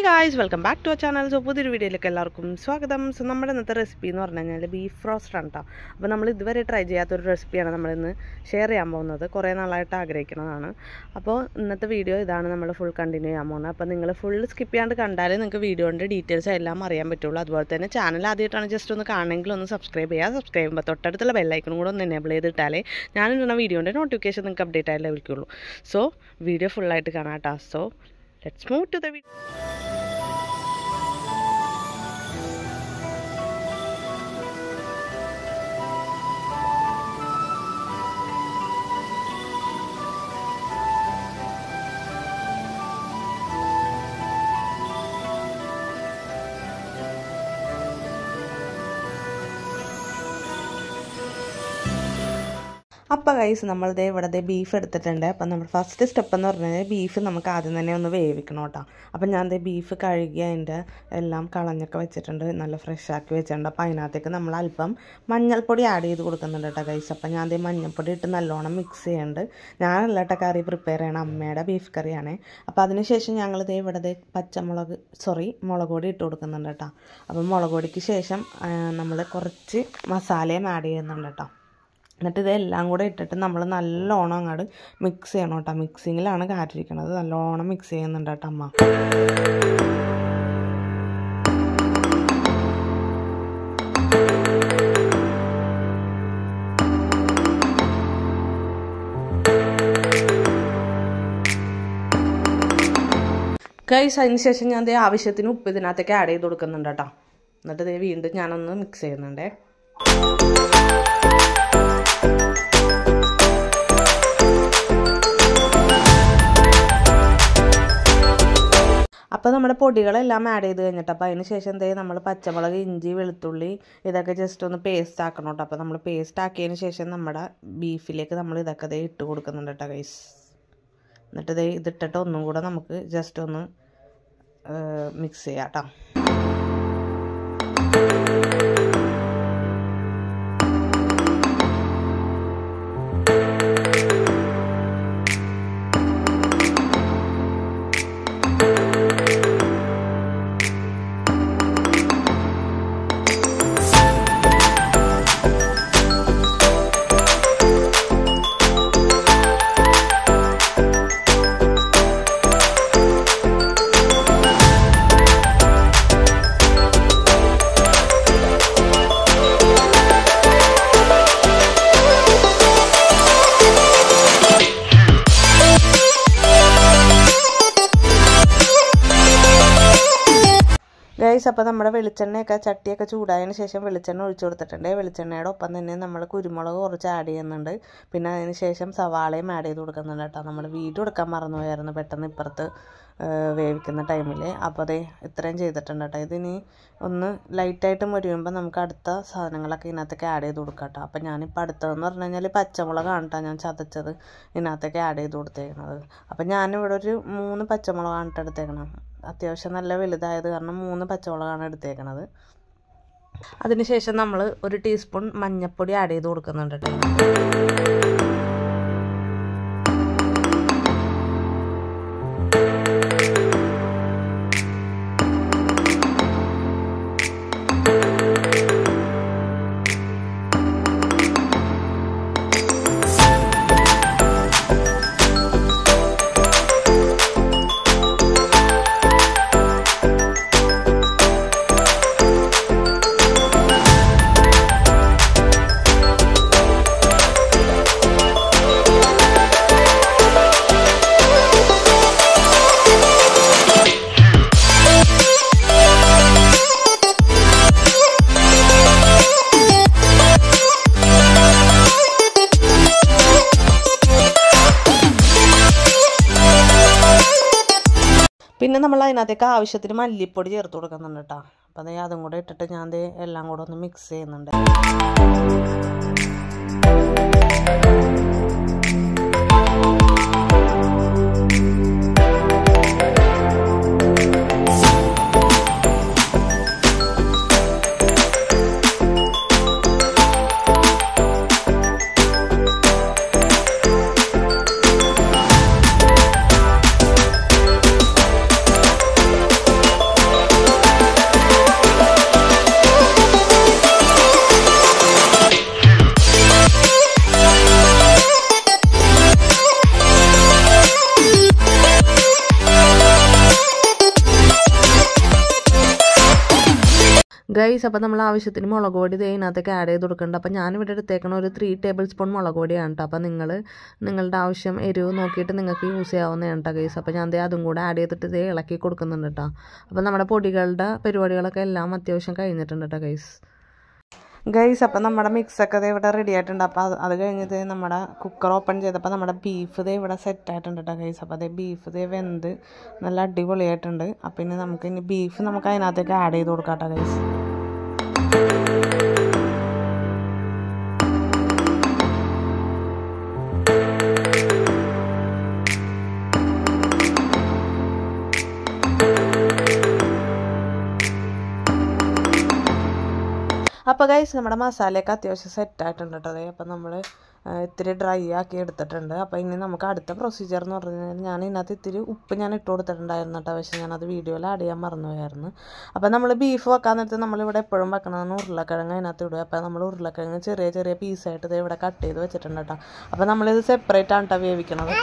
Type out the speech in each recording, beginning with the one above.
Hey guys, welcome back to our channel. So, പുതിയൊരു വീഡിയോയിലേക്ക് എല്ലാവർക്കും സ്വാഗതം. സോ നമ്മുടെ ഇന്നത്തെ റെസിപ്പി എന്ന് പറഞ്ഞു കഴിഞ്ഞാൽ ബീഫ് റോസ്റ്റ് ആണ് കേട്ടോ. അപ്പോൾ നമ്മൾ ഇതുവരെ ട്രൈ ചെയ്യാത്തൊരു റെസിപ്പിയാണ് നമ്മളിന്ന് ഷെയർ ചെയ്യാൻ പോകുന്നത്. കുറേ നാളായിട്ട് ആഗ്രഹിക്കുന്നതാണ്. അപ്പോൾ ഇന്നത്തെ വീഡിയോ ഇതാണ് നമ്മൾ ഫുൾ കണ്ടിന്യൂ ചെയ്യാൻ പോകുന്നത്. അപ്പോൾ നിങ്ങൾ ഫുൾ സ്കിപ്പ് ചെയ്യാണ്ട് കണ്ടാലേ നിങ്ങൾക്ക് വീഡിയോൻ്റെ ഡീറ്റെയിൽസ് എല്ലാം അറിയാൻ പറ്റുള്ളൂ. അതുപോലെ തന്നെ ചാനൽ ആദ്യമായിട്ടാണ് ജസ്റ്റ് ഒന്ന് കാണണമെങ്കിൽ ഒന്ന് സബ്സ്ക്രൈബ് ചെയ്യുക. സബ്സ്ക്രൈബ് ചെയ്യുമ്പോൾ തൊട്ടടുത്തുള്ള ബെല്ലൈക്കണും കൂടെ ഒന്ന് എനേബിൾ ചെയ്തിട്ടാലേ ഞാനിടുന്ന വീഡിയോൻ്റെ നോട്ടിഫിക്കേഷൻ നിങ്ങൾക്ക് അപ്ഡേറ്റ് ആയിട്ട് ലഭിക്കുള്ളൂ. സോ വീഡിയോ ഫുള്ളായിട്ട് കാണാം കേട്ടോ. So let's move to the video. അപ്പോൾ ഗൈസ് നമ്മളിതേ ഇവിടെ ബീഫ് എടുത്തിട്ടുണ്ട്. അപ്പം നമ്മൾ ഫസ്റ്റ് സ്റ്റെപ്പ് എന്ന് പറഞ്ഞാൽ ബീഫ് നമുക്ക് ആദ്യം തന്നെ ഒന്ന് വേവിക്കണം കേട്ടോ. അപ്പം ഞാൻ ബീഫ് കഴുകി അതിൻ്റെ എല്ലാം കളഞ്ഞൊക്കെ വെച്ചിട്ടുണ്ട്, നല്ല ഫ്രഷ് ആക്കി വെച്ചിട്ടുണ്ട്. അപ്പോൾ അതിനകത്തേക്ക് നമ്മൾ അല്പം മഞ്ഞൾപ്പൊടി ആഡ് ചെയ്ത് കൊടുക്കുന്നുണ്ട് കേട്ടോ ഗൈസ്. അപ്പം ഞാൻ മഞ്ഞൾപ്പൊടി ഇട്ട് നല്ലോണം മിക്സ് ചെയ്യുന്നുണ്ട്. ഞാനല്ല കേട്ടോ കറി പ്രിപ്പയർ ചെയ്യണം, അമ്മയുടെ ബീഫ് കറിയാണ്. അപ്പോൾ അതിനുശേഷം ഞങ്ങളിതേ ഇവിടെ മുളക് പൊടി ഇട്ട് കൊടുക്കുന്നുണ്ട് കേട്ടോ. അപ്പം മുളക് പൊടിക്ക് ശേഷം നമ്മൾ കുറച്ച് മസാലയും ആഡ് ചെയ്യുന്നുണ്ട് കേട്ടോ. എന്നിട്ട് ഇതെല്ലാം കൂടെ ഇട്ടിട്ട് നമ്മൾ നല്ലോണം അങ്ങോട്ട് മിക്സ് ചെയ്യണം കേട്ടോ. മിക്സിങ്ങിലാണ് കാറ്റിരിക്കണത്, നല്ലോണം മിക്സ് ചെയ്യുന്നുണ്ട് കേട്ടോ അമ്മ. ഗൈസ് അതിന് ശേഷം ഞാൻ ആവശ്യത്തിന് ഉപ്പ് ഇതിനകത്തേക്ക് ആഡ് ചെയ്ത് കൊടുക്കുന്നുണ്ട് കേട്ടോ. എന്നിട്ട് വീണ്ടും ഞാനൊന്ന് മിക്സ് ചെയ്യുന്നുണ്ടേ. അപ്പോൾ നമ്മുടെ പൊടികളെല്ലാം ആഡ് ചെയ്ത് കഴിഞ്ഞിട്ട് അപ്പോൾ അതിന് ശേഷം നമ്മൾ പച്ചമുളക്, ഇഞ്ചി, വെളുത്തുള്ളി ഇതൊക്കെ ജസ്റ്റ് ഒന്ന് പേസ്റ്റ് ആക്കണം കേട്ടോ. അപ്പോൾ നമ്മൾ പേസ്റ്റ് ആക്കിയതിന് ശേഷം നമ്മുടെ ബീഫിലേക്ക് നമ്മൾ ഇതൊക്കെ ഇട്ട് കൊടുക്കുന്നുണ്ട് കേട്ടോ ഗൈസ്. എന്നിട്ട് ഇതിട്ടിട്ട് ഒന്നും കൂടെ നമുക്ക് ജസ്റ്റ് ഒന്ന് മിക്സ് ചെയ്യാം കേട്ടോ. ഗൈസ് അപ്പോൾ നമ്മുടെ വെളിച്ചെണ്ണയൊക്കെ ചട്ടിയൊക്കെ ചൂടായതിന് ശേഷം വെളിച്ചെണ്ണ ഒഴിച്ചു കൊടുത്തിട്ടുണ്ട്. വെളിച്ചെണ്ണയുടെ ഒപ്പം തന്നെ നമ്മൾ കുരുമുളക് കുറച്ച് ആഡ് ചെയ്യുന്നുണ്ട്. പിന്നെ അതിന് ശേഷം സവാളയും ആഡ് ചെയ്ത് കൊടുക്കുന്നുണ്ട് കേട്ടോ. നമ്മൾ വീഡിയോ എടുക്കാൻ മറന്നുപോയായിരുന്നു പെട്ടെന്ന് ഇപ്പുറത്ത് വേവിക്കുന്ന ടൈമിൽ. അപ്പോൾ ഇത്രയും ചെയ്തിട്ടുണ്ട് കേട്ടോ. ഇതിനി ഒന്ന് ലൈറ്റായിട്ട് മുരിയുമ്പോൾ നമുക്ക് അടുത്ത സാധനങ്ങളൊക്കെ ഇതിനകത്തേക്ക് ആഡ് ചെയ്ത് കൊടുക്കാം കേട്ടോ. അപ്പോൾ ഞാനിപ്പോൾ അടുത്തതെന്ന് പറഞ്ഞു കഴിഞ്ഞാൽ പച്ചമുളകാണ് കേട്ടോ ഞാൻ ചതച്ചത് ഇതിനകത്തേക്ക് ആഡ് ചെയ്ത് കൊടുത്തേക്കുന്നത്. അപ്പോൾ ഞാനിവിടെ ഒരു 3 പച്ചമുളകാണ് കേട്ടോ എടുത്തേക്കണം. അത്യാവശ്യം നല്ല വലുതായത് കാരണം 3 പച്ചമുളകാണ് എടുത്തേക്കണത്. അതിനുശേഷം നമ്മൾ 1 ടീസ്പൂൺ മഞ്ഞൾപ്പൊടി ആഡ് ചെയ്ത് കൊടുക്കുന്നുണ്ട് കേട്ടോ. പിന്നെ നമ്മൾ അതിനകത്തേക്ക് ആവശ്യത്തിന് മല്ലിപ്പൊടി ചേർത്ത് കൊടുക്കുന്നുണ്ട് കേട്ടോ. അപ്പോൾ അതും കൂടെ ഇട്ടിട്ട് ഞാൻ എല്ലാം കൂടെ ഒന്ന് മിക്സ് ചെയ്യുന്നുണ്ട്. ഗൈസ് അപ്പോൾ നമ്മൾ ആവശ്യത്തിന് മുളക് പൊടി ഇതിനകത്തേക്ക് ആഡ് ചെയ്ത് കൊടുക്കുന്നുണ്ട്. അപ്പോൾ ഞാനിവിടെ എടുത്തേക്കണ ഒരു 3 ടേബിൾ സ്പൂൺ മുളക് പൊടിയാണ് കേട്ടോ. അപ്പോൾ നിങ്ങളുടെ ആവശ്യം എരിവ് നോക്കിയിട്ട് നിങ്ങൾക്ക് യൂസ് ചെയ്യാവുന്നതാണ് കേട്ടോ ഗൈസ്. അപ്പോൾ ഞാൻ അതും കൂടെ ആഡ് ചെയ്തിട്ട് ഇളക്കി കൊടുക്കുന്നുണ്ട് കേട്ടോ. അപ്പോൾ നമ്മുടെ പൊടികളുടെ പരിപാടികളൊക്കെ എല്ലാം അത്യാവശ്യം കഴിഞ്ഞിട്ടുണ്ട് കേട്ടോ ഗൈസ്. അപ്പോൾ നമ്മുടെ മിക്സൊക്കെ ഇവിടെ റെഡി ആയിട്ടുണ്ട്. അപ്പോൾ അത് കഴിഞ്ഞത് നമ്മുടെ കുക്കർ ഓപ്പൺ ചെയ്തപ്പോൾ നമ്മുടെ ബീഫ് ഇവിടെ സെറ്റായിട്ടുണ്ട് കേട്ടോ ഗൈസ്. അപ്പോൾ ബീഫ് വെന്ത് നല്ല അടിപൊളിയായിട്ടുണ്ട്. അപ്പോൾ ഇനി ബീഫ് നമുക്ക് അതിനകത്തേക്ക് ആഡ് ചെയ്ത് കൊടുക്കാം കേട്ടോ ഗൈസ്. അപ്പോൾ ഗൈസ് നമ്മുടെ മസാലയൊക്കെ അത്യാവശ്യം സെറ്റായിട്ടുണ്ട് കേട്ടോ. അപ്പോൾ നമ്മൾ ഇത്തിരി ഡ്രൈ ആക്കി എടുത്തിട്ടുണ്ട്. അപ്പോൾ ഇനി നമുക്ക് അടുത്ത പ്രൊസീജിയർ എന്ന് പറഞ്ഞു കഴിഞ്ഞാൽ ഞാൻ ഇതിനകത്ത് ഇത്തിരി ഉപ്പ് ഞാൻ ഇട്ട് കൊടുത്തിട്ടുണ്ടായിരുന്നു കേട്ടോ. പക്ഷേ ഞാനത് വീഡിയോയിൽ ആഡ് ചെയ്യാൻ മറന്നുപോയായിരുന്നു. അപ്പോൾ നമ്മൾ ബീഫ് വെക്കാൻ നേരത്ത് നമ്മളിവിടെ എപ്പോഴും വെക്കണമെന്ന് ഉരുളക്കിഴങ്ങ് അതിനകത്ത് ഇടുക. അപ്പോൾ നമ്മൾ ഉരുളക്കിഴങ്ങ് ചെറിയ ചെറിയ പീസായിട്ട് ഇവിടെ കട്ട് ചെയ്ത് വെച്ചിട്ടുണ്ട് കേട്ടോ. അപ്പോൾ നമ്മളിത് സെപ്പറേറ്റ് ആണ് കേട്ടോ വേവിക്കണത്.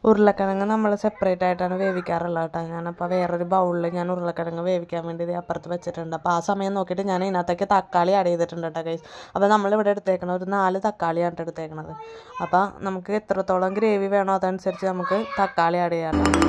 ഉരുളക്കിഴങ്ങ് നമ്മൾ സെപ്പറേറ്റ് ആയിട്ടാണ് വേവിക്കാറുള്ളത് കേട്ടോ. ഞാനപ്പോൾ വേറൊരു ബൗളിൽ ഞാൻ ഉരുളക്കിഴങ്ങ് വേവിക്കാൻ വേണ്ടി ഇത് അപ്പുറത്ത് വെച്ചിട്ടുണ്ട്. അപ്പോൾ ആ സമയം നോക്കിയിട്ട് ഞാൻ ഇതിനകത്തേക്ക് തക്കാളി ആഡ് ചെയ്തിട്ടുണ്ട് കേട്ടോ ഗൈസ്. അപ്പോൾ നമ്മളിവിടെ എടുത്തേക്കണ ഒരു 4 തക്കാളിയാണ് എടുത്തേക്കണത്. അപ്പോൾ നമുക്ക് എത്രത്തോളം ഗ്രേവി വേണോ അതനുസരിച്ച് നമുക്ക് തക്കാളി ആഡ് ചെയ്യാം കേട്ടോ.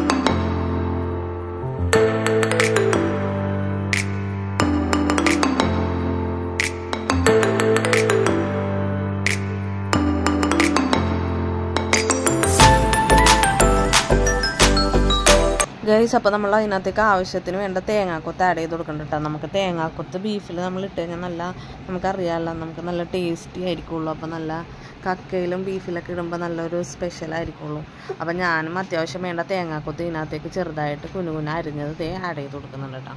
ഗൈസ് അപ്പോൾ നമ്മൾ അതിനകത്തേക്ക് ആവശ്യത്തിന് വേണ്ട തേങ്ങാക്കൊത്ത് ആഡ് ചെയ്ത് കൊടുക്കുന്നുണ്ട് കേട്ടോ. നമുക്ക് തേങ്ങാക്കൊത്ത് ബീഫിൽ നമ്മൾ ഇട്ട് കഴിഞ്ഞാൽ നമുക്കറിയാമല്ലോ, നമുക്ക് നല്ല ടേസ്റ്റി ആയിരിക്കുള്ളൂ. അപ്പോൾ നല്ല കക്കയിലും ബീഫിലൊക്കെ ഇടുമ്പോൾ നല്ലൊരു സ്പെഷ്യലായിരിക്കുള്ളൂ. അപ്പോൾ ഞാനും അത്യാവശ്യം വേണ്ട തേങ്ങാക്കൊത്ത് ഇതിനകത്തേക്ക് ചെറുതായിട്ട് കുനുകുന അരിഞ്ഞത് ആഡ് ചെയ്ത് കൊടുക്കുന്നുണ്ട് കേട്ടോ.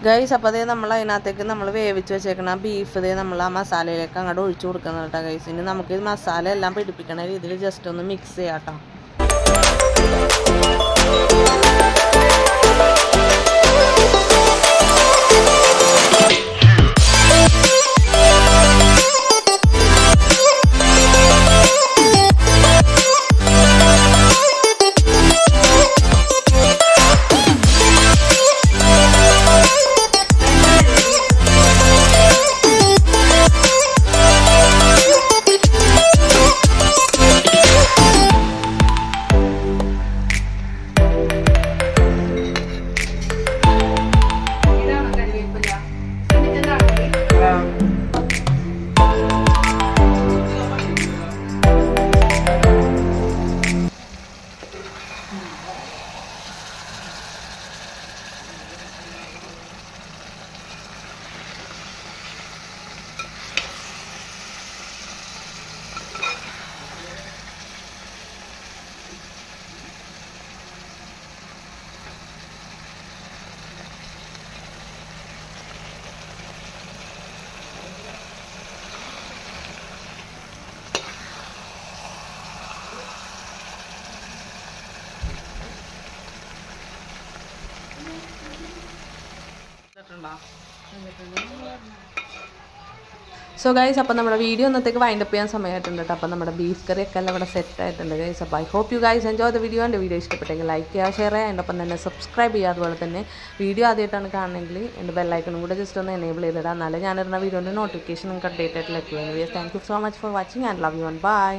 ഗൈസ് അപ്പോൾ നമ്മൾ അതിനകത്തേക്ക് നമ്മൾ വേവിച്ച് വെച്ചേക്കണ ബീഫ് നമ്മൾ ആ മസാലയിലേക്ക് അങ്ങോട്ട് ഒഴിച്ചു കൊടുക്കുന്നത് കേട്ടോ ഗൈസ്. ഇനി നമുക്ക് ഈ മസാല എല്ലാം പിടിപ്പിക്കണ രീതിയിൽ ജസ്റ്റ് ഒന്ന് മിക്സ് ചെയ്യാം കേട്ടോ. സോ ഗൈസ് അപ്പോൾ നമ്മുടെ വീഡിയോ ഇന്നത്തേക്ക് വൈൻഡപ്പ് ചെയ്യാൻ സമയമായിട്ടുണ്ട് കേട്ടോ. അപ്പോൾ നമ്മുടെ ബീഫ് കറിയൊക്കെ എല്ലാം ഇവിടെ സെറ്റ് ആയിട്ടുണ്ട് ഗൈസ്. അപ്പോൾ I hope you guys enjoy the video. എൻ്റെ വീഡിയോ ഇഷ്ടപ്പെട്ടെങ്കിൽ ലൈക്ക് ചെയ്യുക, ഷെയർ ചെയ്യുക, എൻ്റെ ഒപ്പം തന്നെ സബ്സ്ക്രൈബ് ചെയ്യുക. അതുപോലെ തന്നെ വീഡിയോ ആദ്യമായിട്ടാണ് കാണണമെങ്കിൽ എൻ്റെ ബെല്ലൈക്കണും കൂടെ ജസ്റ്റ് ഒന്ന് എനേബിൾ ചെയ്തിടാം. എന്നാലും ഞാനിരുന്ന വീഡിയോൻ്റെ നോട്ടിഫിക്കേഷൻ നിങ്ങൾക്ക് അപ്ഡേറ്റ് ആയിട്ട് ലഭിക്കും. Anyways thank you so much for watching and love you and by.